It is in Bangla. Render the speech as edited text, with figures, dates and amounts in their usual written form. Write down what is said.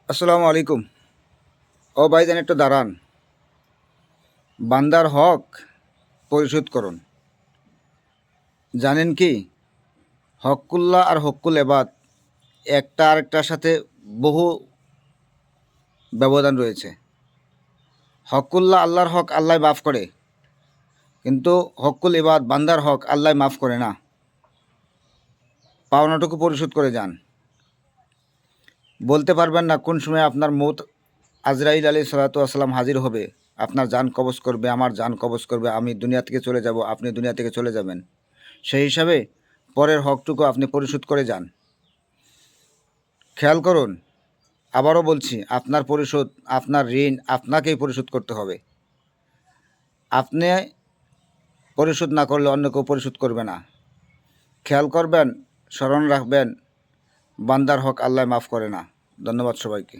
আসসালামু আলাইকুম। ও ভাইজান একটু দাঁড়ান। বান্দার হক পরিশোধ করুন। জানেন কি, হকুল্লাহ আর হকুল এবাদ একটা আরেকটার সাথে বহু ব্যবধান রয়েছে। হকুল্লাহ আল্লাহর হক আল্লাহ মাফ করে, কিন্তু হকুল এবাদ বান্দার হক আল্লাহ মাফ করে না। পাওনাটুকু পরিশোধ করে যান। বলতে পারবেন না কোন সময় আপনার মৌত আজরাইল আলাইহিস সালাতু ওয়াস সালাম হাজির হবে, আপনার জান কবজ করবে, আমার জান কবজ করবে, আমি দুনিয়া থেকে চলে যাব, আপনি দুনিয়া থেকে চলে যাবেন। সেই হিসাবে পরের হকটুকু আপনি পরিশোধ করে যান। খেয়াল করুন, আবারও বলছি, আপনার পরিশোধ, আপনার ঋণ আপনাকেই পরিশোধ করতে হবে। আপনি পরিশোধ না করলে অন্য কেউ পরিশোধ করবে না। খেয়াল করবেন, স্মরণ রাখবেন, বান্দার হক আল্লাহ মাফ করে না। ধন্যবাদ সবাইকে।